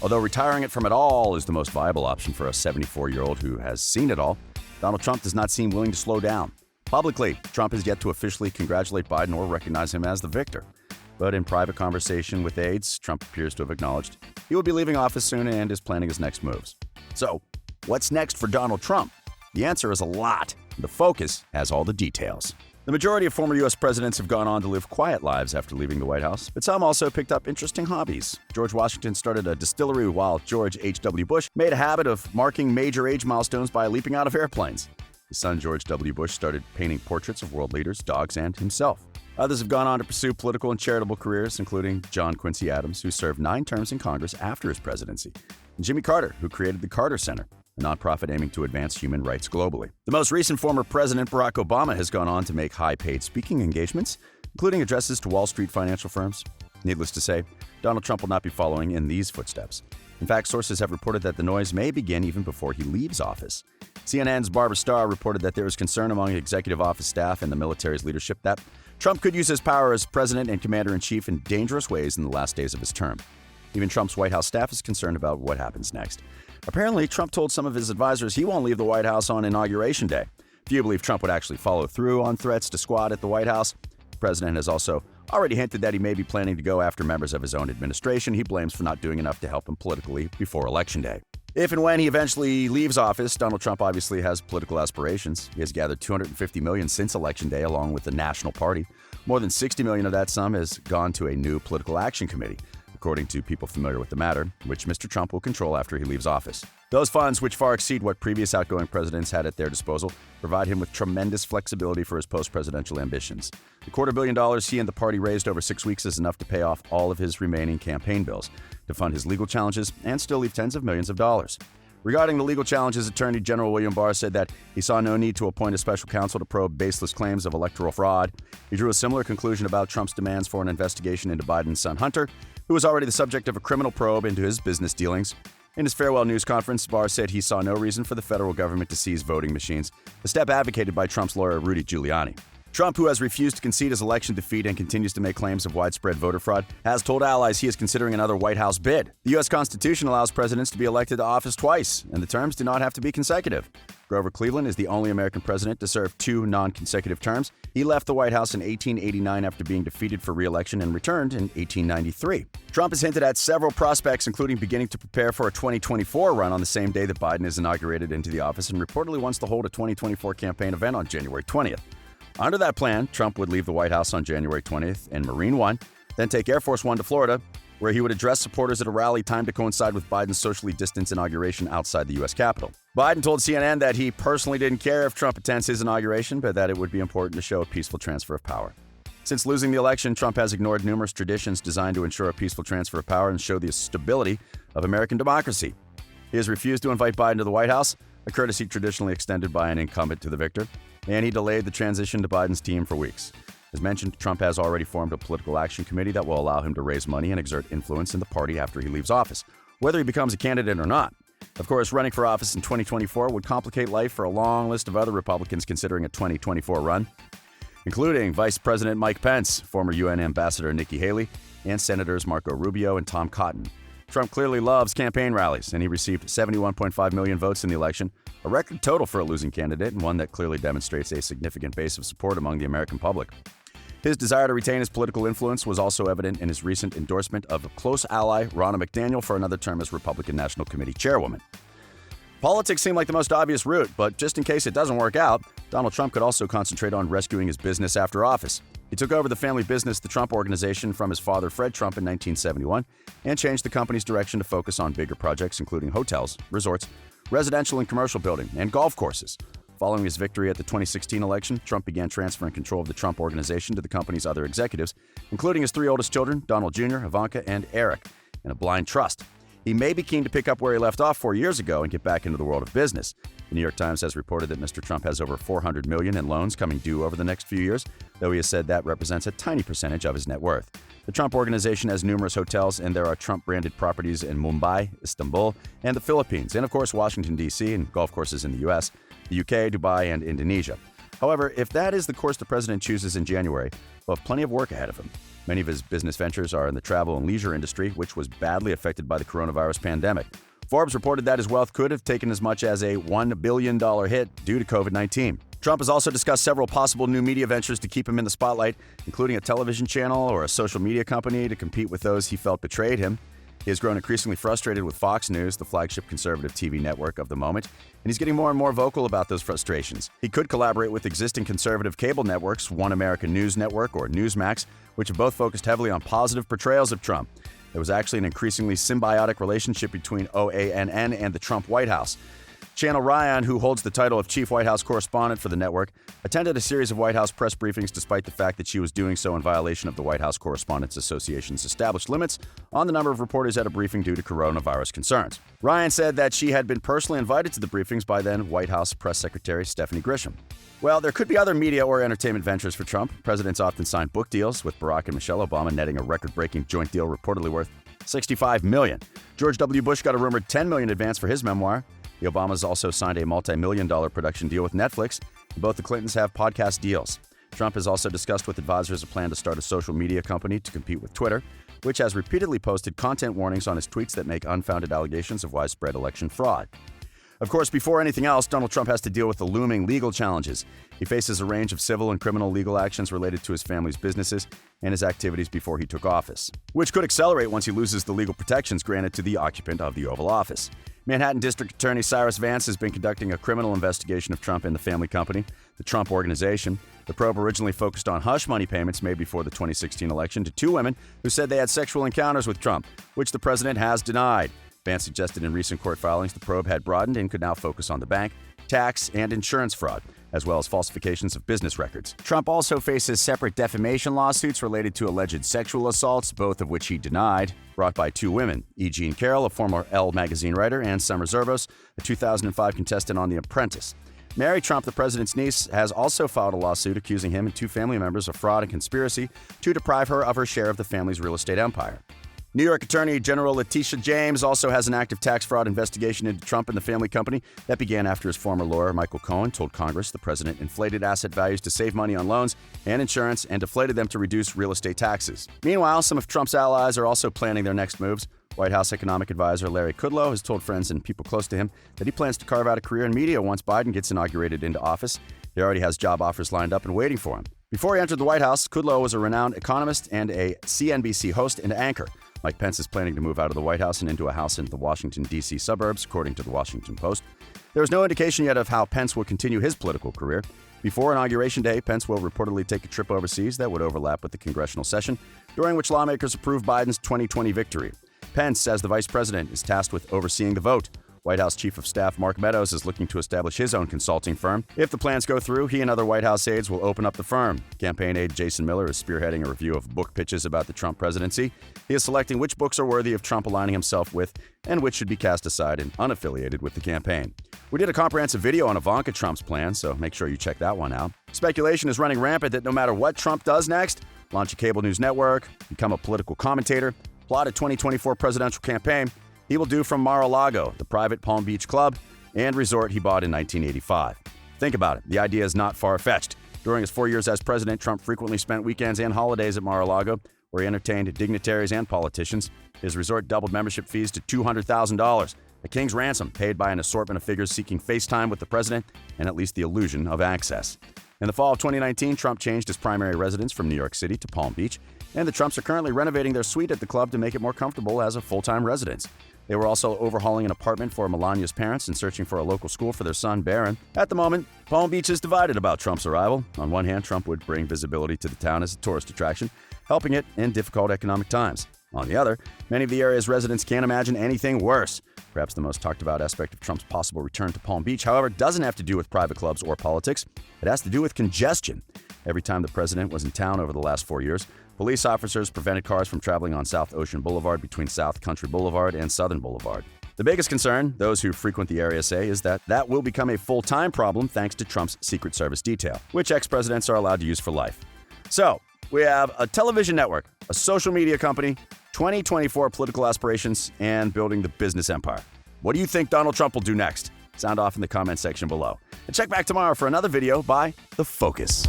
Although retiring it from it all is the most viable option for a 74-year-old who has seen it all, Donald Trump does not seem willing to slow down. Publicly, Trump has yet to officially congratulate Biden or recognize him as the victor. But in private conversation with aides, Trump appears to have acknowledged he will be leaving office soon and is planning his next moves. So, what's next for Donald Trump? The answer is a lot. The Focus has all the details. The majority of former U.S. presidents have gone on to live quiet lives after leaving the White House, but some also picked up interesting hobbies. George Washington started a distillery, while George H.W. Bush made a habit of marking major age milestones by leaping out of airplanes. His son George W. Bush started painting portraits of world leaders, dogs, and himself. Others have gone on to pursue political and charitable careers, including John Quincy Adams, who served 9 terms in Congress after his presidency, and Jimmy Carter, who created the Carter Center, a nonprofit aiming to advance human rights globally. The most recent former president, Barack Obama, has gone on to make high-paid speaking engagements, including addresses to Wall Street financial firms. Needless to say, Donald Trump will not be following in these footsteps. In fact, sources have reported that the noise may begin even before he leaves office. CNN's Barbara Starr reported that there is concern among executive office staff and the military's leadership that Trump could use his power as president and commander-in-chief in dangerous ways in the last days of his term. Even Trump's White House staff is concerned about what happens next. Apparently, Trump told some of his advisors he won't leave the White House on Inauguration Day. Few believe Trump would actually follow through on threats to squat at the White House. The president has also already hinted that he may be planning to go after members of his own administration he blames for not doing enough to help him politically before Election Day. If and when he eventually leaves office, Donald Trump obviously has political aspirations. He has gathered $250 million since Election Day, along with the National Party. More than $60 million of that sum has gone to a new political action committee, according to people familiar with the matter, which Mr. Trump will control after he leaves office. Those funds, which far exceed what previous outgoing presidents had at their disposal, provide him with tremendous flexibility for his post-presidential ambitions. The $250 million he and the party raised over 6 weeks is enough to pay off all of his remaining campaign bills, to fund his legal challenges, and still leave tens of millions of dollars. Regarding the legal challenges, Attorney General William Barr said that he saw no need to appoint a special counsel to probe baseless claims of electoral fraud. He drew a similar conclusion about Trump's demands for an investigation into Biden's son Hunter, who was already the subject of a criminal probe into his business dealings. In his farewell news conference, Barr said he saw no reason for the federal government to seize voting machines, a step advocated by Trump's lawyer Rudy Giuliani. Trump, who has refused to concede his election defeat and continues to make claims of widespread voter fraud, has told allies he is considering another White House bid. The U.S. Constitution allows presidents to be elected to office twice, and the terms do not have to be consecutive. Grover Cleveland is the only American president to serve 2 non-consecutive terms. He left the White House in 1889 after being defeated for re-election and returned in 1893. Trump has hinted at several prospects, including beginning to prepare for a 2024 run on the same day that Biden is inaugurated into the office, and reportedly wants to hold a 2024 campaign event on January 20th. Under that plan, Trump would leave the White House on January 20th in Marine One, then take Air Force One to Florida, where he would address supporters at a rally timed to coincide with Biden's socially distanced inauguration outside the U.S. Capitol. Biden told CNN that he personally didn't care if Trump attends his inauguration, but that it would be important to show a peaceful transfer of power. Since losing the election, Trump has ignored numerous traditions designed to ensure a peaceful transfer of power and show the stability of American democracy. He has refused to invite Biden to the White House, a courtesy traditionally extended by an incumbent to the victor, and he delayed the transition to Biden's team for weeks. As mentioned, Trump has already formed a political action committee that will allow him to raise money and exert influence in the party after he leaves office, whether he becomes a candidate or not. Of course, running for office in 2024 would complicate life for a long list of other Republicans considering a 2024 run, including Vice President Mike Pence, former UN Ambassador Nikki Haley, and Senators Marco Rubio and Tom Cotton. Trump clearly loves campaign rallies, and he received 71.5 million votes in the election, a record total for a losing candidate and one that clearly demonstrates a significant base of support among the American public. His desire to retain his political influence was also evident in his recent endorsement of close ally Ronna McDaniel for another term as Republican National Committee chairwoman. Politics seem like the most obvious route, but just in case it doesn't work out, Donald Trump could also concentrate on rescuing his business after office. He took over the family business, the Trump Organization, from his father, Fred Trump, in 1971, and changed the company's direction to focus on bigger projects, including hotels, resorts, residential and commercial building, and golf courses. Following his victory at the 2016 election, Trump began transferring control of the Trump Organization to the company's other executives, including his 3 oldest children, Donald Jr., Ivanka, and Eric, in a blind trust. He may be keen to pick up where he left off 4 years ago and get back into the world of business. The New York Times has reported that Mr. Trump has over $400 million in loans coming due over the next few years, though he has said that represents a tiny percentage of his net worth. The Trump Organization has numerous hotels, and there are Trump-branded properties in Mumbai, Istanbul, and the Philippines, and of course Washington, D.C., and golf courses in the U.S., the U.K., Dubai, and Indonesia. However, if that is the course the president chooses in January, he'll have plenty of work ahead of him. Many of his business ventures are in the travel and leisure industry, which was badly affected by the coronavirus pandemic. Forbes reported that his wealth could have taken as much as a $1 billion hit due to COVID-19. Trump has also discussed several possible new media ventures to keep him in the spotlight, including a television channel or a social media company to compete with those he felt betrayed him. He has grown increasingly frustrated with Fox News, the flagship conservative TV network of the moment, and he's getting more and more vocal about those frustrations. He could collaborate with existing conservative cable networks, One American News Network or Newsmax, which have both focused heavily on positive portrayals of Trump. There was actually an increasingly symbiotic relationship between OANN and the Trump White House. Channel Ryan, who holds the title of Chief White House Correspondent for the network, attended a series of White House press briefings despite the fact that she was doing so in violation of the White House Correspondents Association's established limits on the number of reporters at a briefing due to coronavirus concerns. Ryan said that she had been personally invited to the briefings by then White House Press Secretary Stephanie Grisham. Well, there could be other media or entertainment ventures for Trump. Presidents often sign book deals, with Barack and Michelle Obama netting a record-breaking joint deal reportedly worth $65 million. George W. Bush got a rumored $10 million advance for his memoir. The Obamas also signed a multi-million-dollar production deal with Netflix. Both the Clintons have podcast deals. Trump has also discussed with advisors a plan to start a social media company to compete with Twitter, which has repeatedly posted content warnings on his tweets that make unfounded allegations of widespread election fraud. Of course, before anything else, Donald Trump has to deal with the looming legal challenges. He faces a range of civil and criminal legal actions related to his family's businesses and his activities before he took office, which could accelerate once he loses the legal protections granted to the occupant of the Oval Office. Manhattan District Attorney Cyrus Vance has been conducting a criminal investigation of Trump and the family company, the Trump Organization. The probe originally focused on hush money payments made before the 2016 election to two women who said they had sexual encounters with Trump, which the president has denied. Vance suggested in recent court filings the probe had broadened and could now focus on the bank, tax, and insurance fraud, as well as falsifications of business records. Trump also faces separate defamation lawsuits related to alleged sexual assaults, both of which he denied, brought by two women, E. Jean Carroll, a former Elle magazine writer, and Summer Zervos, a 2005 contestant on The Apprentice. Mary Trump, the president's niece, has also filed a lawsuit accusing him and two family members of fraud and conspiracy to deprive her of her share of the family's real estate empire. New York Attorney General Letitia James also has an active tax fraud investigation into Trump and the family company that began after his former lawyer, Michael Cohen, told Congress the president inflated asset values to save money on loans and insurance and deflated them to reduce real estate taxes. Meanwhile, some of Trump's allies are also planning their next moves. White House economic advisor Larry Kudlow has told friends and people close to him that he plans to carve out a career in media once Biden gets inaugurated into office. He already has job offers lined up and waiting for him. Before he entered the White House, Kudlow was a renowned economist and a CNBC host and anchor. Mike Pence is planning to move out of the White House and into a house in the Washington, D.C. suburbs, according to the Washington Post. There is no indication yet of how Pence will continue his political career. Before Inauguration Day, Pence will reportedly take a trip overseas that would overlap with the congressional session, during which lawmakers approve Biden's 2020 victory. Pence, as the vice president, is tasked with overseeing the vote. White House Chief of Staff Mark Meadows is looking to establish his own consulting firm. If the plans go through, he and other White House aides will open up the firm. Campaign aide Jason Miller is spearheading a review of book pitches about the Trump presidency. He is selecting which books are worthy of Trump aligning himself with and which should be cast aside and unaffiliated with the campaign. We did a comprehensive video on Ivanka Trump's plan, so make sure you check that one out. Speculation is running rampant that no matter what Trump does next, launch a cable news network, become a political commentator, plot a 2024 presidential campaign, he will do from Mar-a-Lago, the private Palm Beach club and resort he bought in 1985. Think about it. The idea is not far-fetched. During his 4 years as president, Trump frequently spent weekends and holidays at Mar-a-Lago, where he entertained dignitaries and politicians. His resort doubled membership fees to $200,000, a king's ransom paid by an assortment of figures seeking FaceTime with the president and at least the illusion of access. In the fall of 2019, Trump changed his primary residence from New York City to Palm Beach, and the Trumps are currently renovating their suite at the club to make it more comfortable as a full-time residence. They were also overhauling an apartment for Melania's parents and searching for a local school for their son, Barron. At the moment, Palm Beach is divided about Trump's arrival. On one hand, Trump would bring visibility to the town as a tourist attraction, helping it in difficult economic times. On the other, many of the area's residents can't imagine anything worse. Perhaps the most talked about aspect of Trump's possible return to Palm Beach, however, doesn't have to do with private clubs or politics. It has to do with congestion. Every time the president was in town over the last 4 years, police officers prevented cars from traveling on South Ocean Boulevard between South Country Boulevard and Southern Boulevard. The biggest concern, those who frequent the area say, is that will become a full-time problem thanks to Trump's Secret Service detail, which ex-presidents are allowed to use for life. So, we have a television network, a social media company, 2024 political aspirations, and building the business empire. What do you think Donald Trump will do next? Sound off in the comment section below. And check back tomorrow for another video by The Focus.